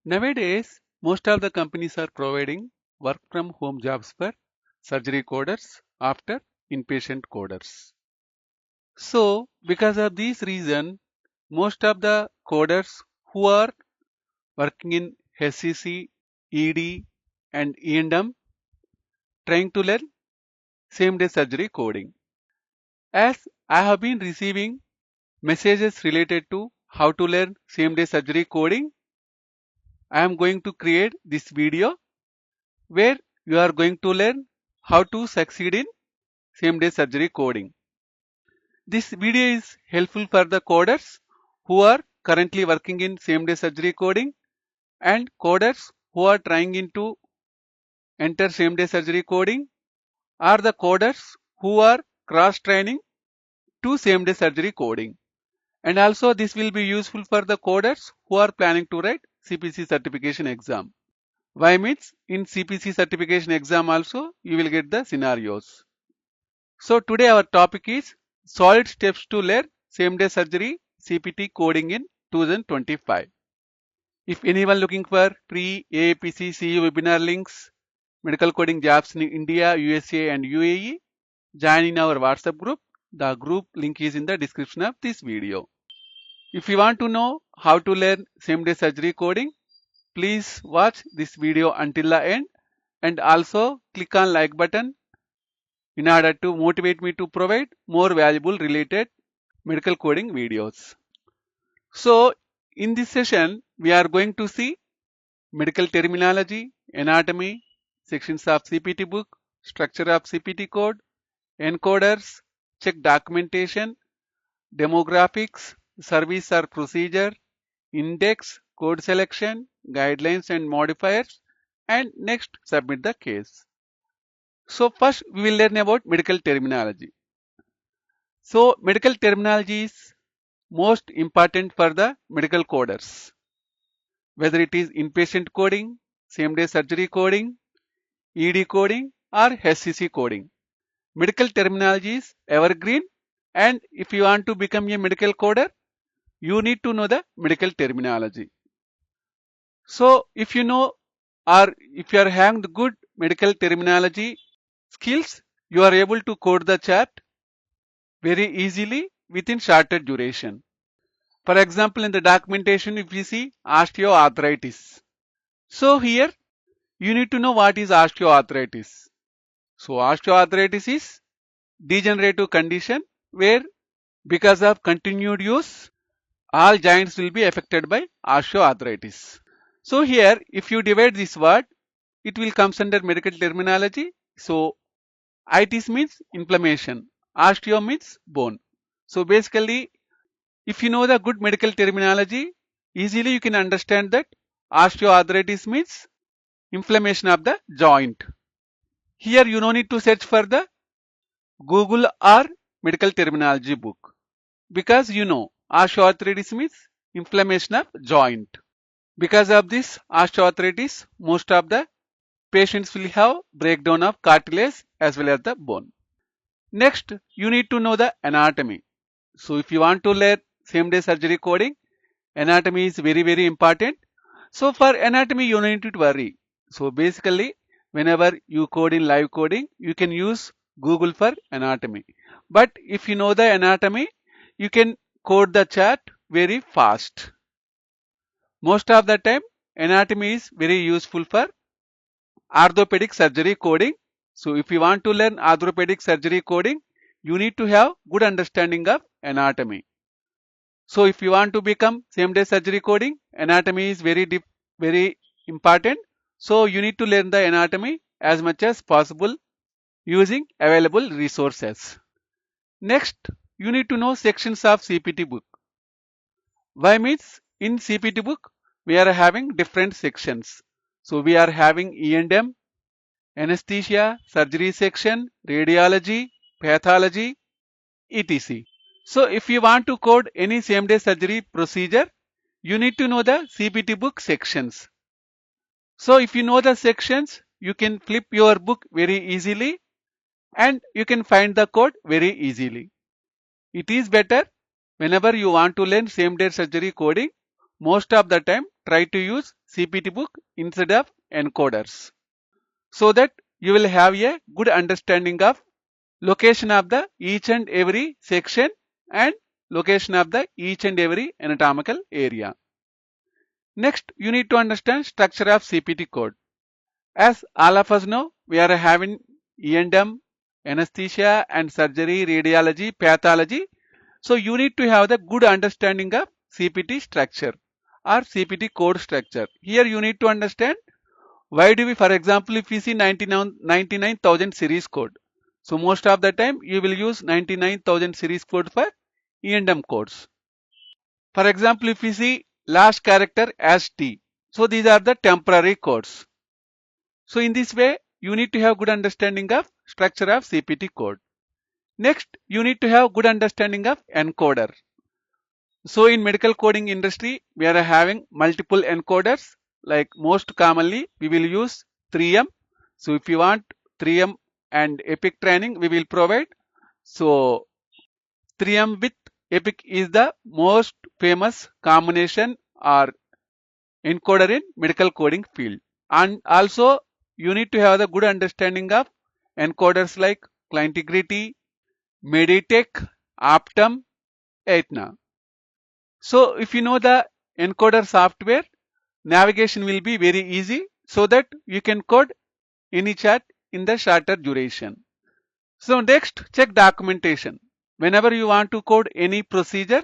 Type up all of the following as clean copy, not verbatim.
Nowadays, most of the companies are providing work from home jobs for surgery coders after inpatient coders. So, because of this reason, most of the coders who are working in SCC, ED, and E&M trying to learn same day surgery coding. As I have been receiving messages related to how to learn same day surgery coding, I am going to create this video where you are going to learn how to succeed in same day surgery coding. This video is helpful for the coders who are currently working in same day surgery coding and coders who are trying to enter same day surgery coding, or the coders who are cross training to same day surgery coding. And also this will be useful for the coders who are planning to write CPC certification exam. Why means in CPC certification exam also you will get the scenarios. So today our topic is solid steps to learn same day surgery CPT coding in 2025. If anyone looking for free AAPC CE webinar links, medical coding jobs in India, USA and UAE, join in our WhatsApp group. The group link is in the description of this video. If you want to know how to learn same day surgery coding, please watch this video until the end and also click on like button in order to motivate me to provide more valuable related medical coding videos. So in this session, we are going to see medical terminology, anatomy, sections of CPT book, structure of CPT code, encoders, check documentation, demographics, service or procedure, index, code selection, guidelines and modifiers, and next submit the case. So first we will learn about medical terminology. So medical terminology is most important for the medical coders. Whether it is inpatient coding, same day surgery coding, ED coding or SCC coding. Medical terminology is evergreen, and if you want to become a medical coder, you need to know the medical terminology. So if you know or if you are having the good medical terminology skills, you are able to code the chart very easily within shorter duration. For example, in the documentation, if you see osteoarthritis. So here you need to know what is osteoarthritis. So osteoarthritis is degenerative condition where because of continued use, all joints will be affected by osteoarthritis. So here, if you divide this word, it will comes under medical terminology. So itis means inflammation, osteo means bone. So basically, if you know the good medical terminology, easily you can understand that osteoarthritis means inflammation of the joint. Here you no need to search for the Google or medical terminology book because you know osteoarthritis means inflammation of joint. Because of this osteoarthritis, most of the patients will have breakdown of cartilage as well as the bone. Next, you need to know the anatomy. So if you want to learn same day surgery coding, anatomy is very important. So for anatomy, you need to worry. So basically, whenever you code in live coding, you can use Google for anatomy. But if you know the anatomy, you can code the chart very fast. Most of the time, anatomy is very useful for orthopedic surgery coding. So if you want to learn orthopedic surgery coding, you need to have good understanding of anatomy. So if you want to become same day surgery coding, anatomy is very important. So you need to learn the anatomy as much as possible using available resources. Next, you need to know sections of CPT book. Why means in CPT book we are having different sections. So we are having E&M, anesthesia, surgery section, radiology, pathology, etc. So if you want to code any same day surgery procedure, you need to know the CPT book sections. So if you know the sections, you can flip your book very easily and you can find the code very easily. It is better whenever you want to learn same day surgery coding, most of the time try to use CPT book instead of encoders, so that you will have a good understanding of location of the each and every section and location of the each and every anatomical area. Next, you need to understand structure of CPT code. As all of us know, we are having E&M, anesthesia and surgery, radiology, pathology. So you need to have the good understanding of CPT structure or CPT code structure. Here you need to understand why do we, for example, if we see 99,000 series code. So most of the time you will use 99,000 series code for E&M codes. For example, if we see last character as T. So these are the temporary codes. So in this way, you need to have good understanding of structure of CPT code. Next, you need to have good understanding of encoder. So in medical coding industry, we are having multiple encoders. Like most commonly, we will use 3M. So if you want 3M and EPIC training, we will provide. So 3M with EPIC is the most famous combination or encoder in medical coding field. And also you need to have the good understanding of encoders like Clientegrity, Meditech, Optum, Aetna. So if you know the encoder software, navigation will be very easy so that you can code any chart in the shorter duration. So next, check documentation. Whenever you want to code any procedure,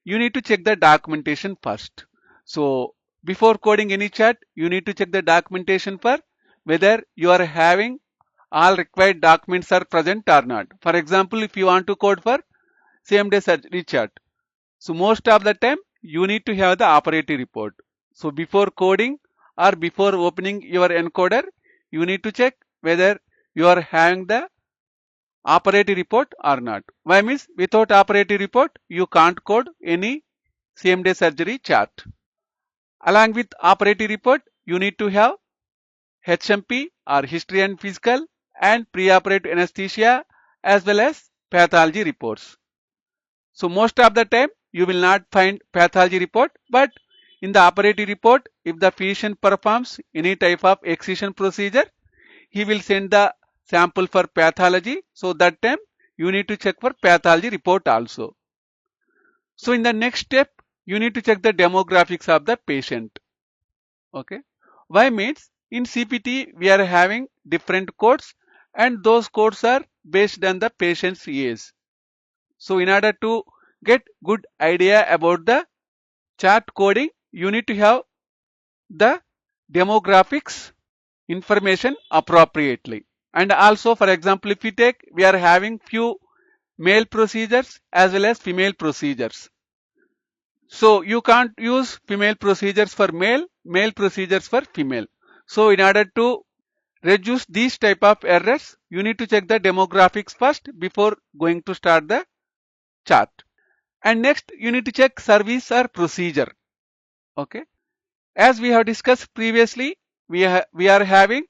you need to check the documentation first. So before coding any chart, you need to check the documentation for whether you are having all required documents are present or not. For example, if you want to code for same day surgery chart, so most of the time you need to have the operative report. So before coding or before opening your encoder, you need to check whether you are having the operative report or not. Why means without operative report, you can't code any same day surgery chart. Along with operative report, you need to have HMP or history and physical and preoperative anesthesia as well as pathology reports. So most of the time you will not find pathology report, but in the operative report, if the physician performs any type of excision procedure, he will send the sample for pathology. So that time you need to check for pathology report also. So in the next step, you need to check the demographics of the patient. Okay. Why means in CPT we are having different codes and those codes are based on the patient's age. So in order to get good idea about the chart coding, you need to have the demographics information appropriately. And also, for example, if we take, we are having few male procedures as well as female procedures. So you can't use female procedures for male, male procedures for female. So in order to reduce these type of errors, you need to check the demographics first before going to start the chart. And next, you need to check service or procedure. Okay. As we have discussed previously, we are having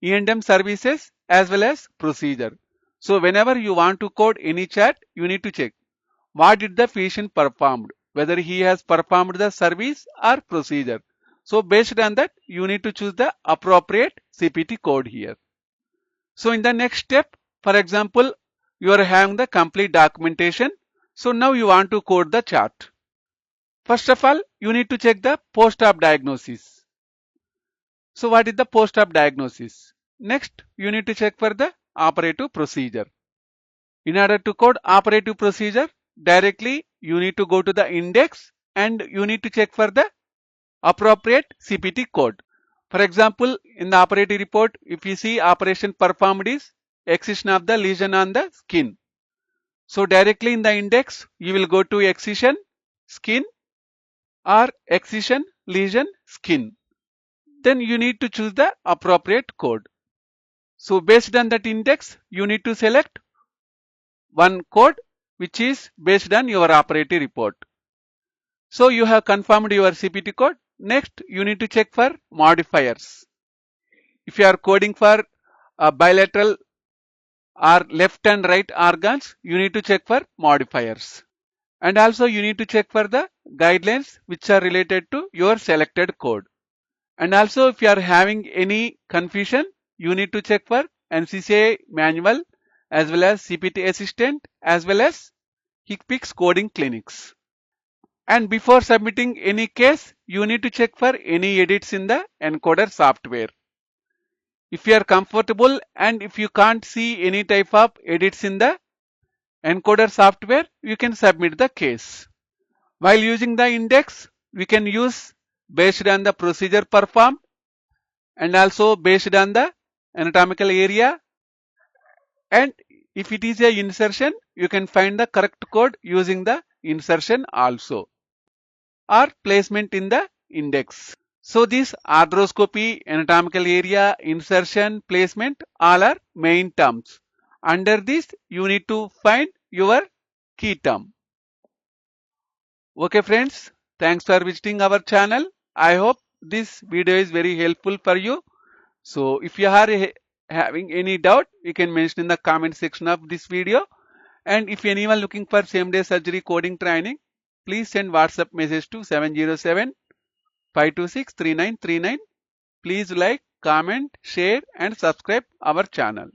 E&M services as well as procedure. So whenever you want to code any chart, you need to check what did the physician performed, whether he has performed the service or procedure. So based on that, you need to choose the appropriate CPT code here. So in the next step, for example, you are having the complete documentation. So now you want to code the chart. First of all, you need to check the post-op diagnosis. So what is the post-op diagnosis? Next, you need to check for the operative procedure. In order to code operative procedure, directly you need to go to the index and you need to check for the appropriate CPT code. For example, in the operative report, if you see operation performed is excision of the lesion on the skin. So directly in the index, you will go to excision, skin or excision, lesion, skin. Then you need to choose the appropriate code. So based on that index, you need to select one code which is based on your operative report. So you have confirmed your CPT code. Next, you need to check for modifiers. If you are coding for bilateral or left and right organs, you need to check for modifiers. And also you need to check for the guidelines which are related to your selected code. And also if you are having any confusion, you need to check for NCCA manual as well as CPT assistant as well as HCPCS coding clinics. And before submitting any case, you need to check for any edits in the encoder software. If you are comfortable and if you can't see any type of edits in the encoder software, you can submit the case. While using the index, we can use based on the procedure performed and also based on the anatomical area. And if it is a insertion, you can find the correct code using the insertion also, or placement in the index. So this arthroscopy, anatomical area, insertion, placement, all are main terms. Under this, you need to find your key term. Okay friends, thanks for visiting our channel. I hope this video is very helpful for you. So if you are having any doubt, you can mention in the comment section of this video. And if anyone looking for same day surgery coding training, please send WhatsApp message to 707 526 3939. Please like, comment, share and subscribe our channel.